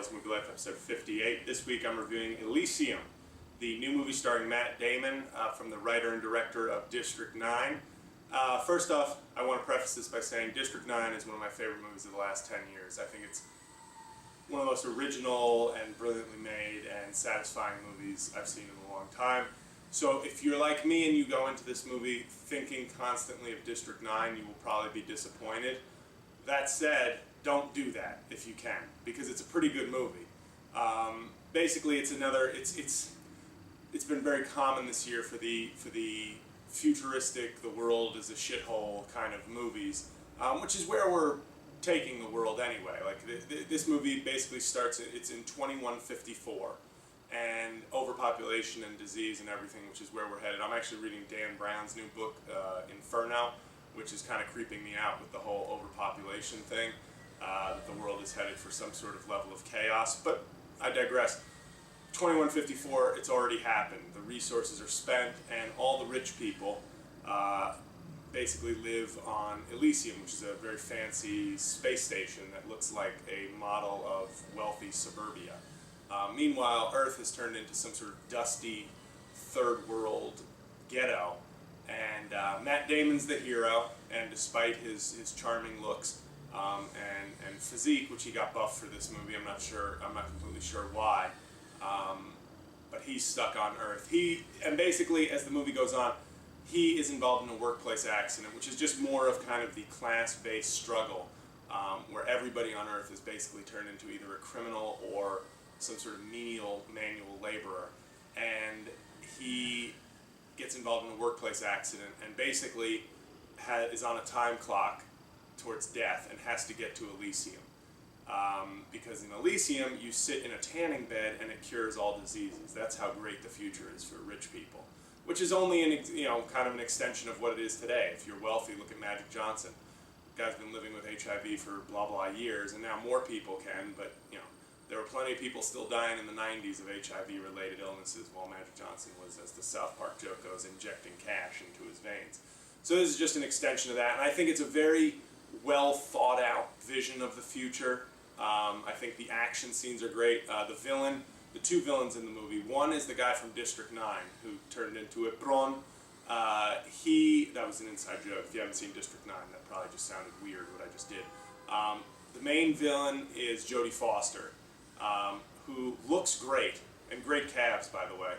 Tales Movie Life, episode 58. This week I'm reviewing Elysium, the new movie starring Matt Damon from the writer and director of District 9. First off, I want to preface this by saying District 9 is one of my favorite movies of the last 10 years. I think it's one of the most original and brilliantly made and satisfying movies I've seen in a long time. So if you're like me and you go into this movie thinking constantly of District 9, you will probably be disappointed. That said, don't do that if you can, because it's a pretty good movie. Basically, it's been very common this year for the futuristic, the world is a shithole kind of movies, which is where we're taking the world anyway. Like this movie basically starts, it's in 2154, and overpopulation and disease and everything, which is where we're headed. I'm actually reading Dan Brown's new book, Inferno, which is kind of creeping me out with the whole overpopulation thing. That the world is headed for some sort of level of chaos, but I digress. 2154, it's already happened. The resources are spent, and all the rich people basically live on Elysium, which is a very fancy space station that looks like a model of wealthy suburbia. Meanwhile, Earth has turned into some sort of dusty third world ghetto, and Matt Damon's the hero, and despite his charming looks and physique, which he got buffed for this movie, I'm not completely sure why, but he's stuck on Earth. And basically, as the movie goes on, he is involved in a workplace accident, which is just more of kind of the class-based struggle, where everybody on Earth is basically turned into either a criminal or some sort of menial manual laborer. And he gets involved in a workplace accident and basically is on a time clock towards death and has to get to Elysium. Because in Elysium, you sit in a tanning bed and it cures all diseases. That's how great the future is for rich people, which is only kind of an extension of what it is today. If you're wealthy, look at Magic Johnson. The guy's been living with HIV for blah blah years, and now more people can. But there were plenty of people still dying in the 90s of HIV-related illnesses, while Magic Johnson was, as the South Park joke goes, injecting cash into his veins. So this is just an extension of that, and I think it's a very well thought out vision of the future. I think the action scenes are great. The two villains in the movie, one is the guy from District 9 who turned into a Bron. That was an inside joke. If you haven't seen District 9, that probably just sounded weird what I just did. The main villain is Jodie Foster, who looks great, and great calves, by the way.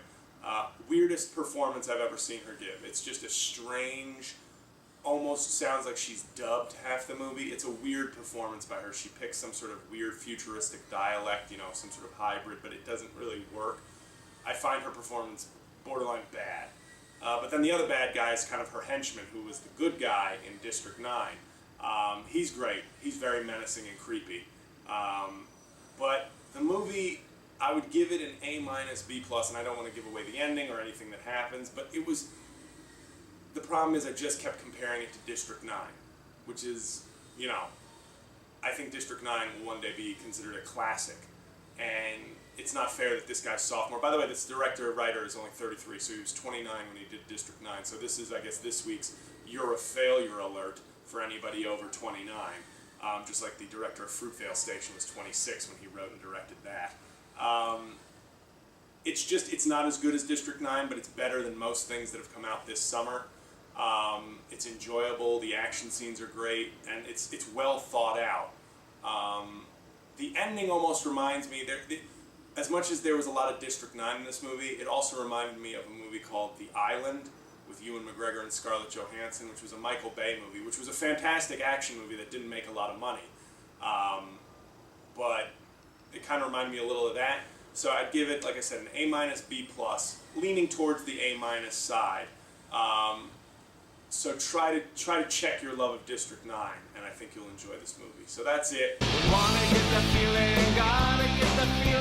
Weirdest performance I've ever seen her give. It's just a strange, almost sounds like she's dubbed half the movie. It's a weird performance by her. She picks some sort of weird futuristic dialect, some sort of hybrid, but it doesn't really work. I find her performance borderline bad. But then the other bad guy is kind of her henchman, who was the good guy in District 9. He's great. He's very menacing and creepy. But the movie, I would give it an A-, B+, and I don't want to give away the ending or anything that happens, but it was... The problem is I just kept comparing it to District 9, which is, I think District 9 will one day be considered a classic, and it's not fair that this guy's sophomore. By the way, this director and writer is only 33, so he was 29 when he did District 9, so this is, I guess, this week's You're a Failure alert for anybody over 29, just like the director of Fruitvale Station was 26 when he wrote and directed that. It's not as good as District 9, but it's better than most things that have come out this summer. It's enjoyable, the action scenes are great, and it's well thought out. The ending almost reminds me, as much as there was a lot of District 9 in this movie, it also reminded me of a movie called The Island with Ewan McGregor and Scarlett Johansson, which was a Michael Bay movie, which was a fantastic action movie that didn't make a lot of money. But it kind of reminded me a little of that. So I'd give it, like I said, an A-, B+, leaning towards the A- side. So try to check your love of District 9, and I think you'll enjoy this movie. So that's it. Wanna get the feeling, gotta get the feeling.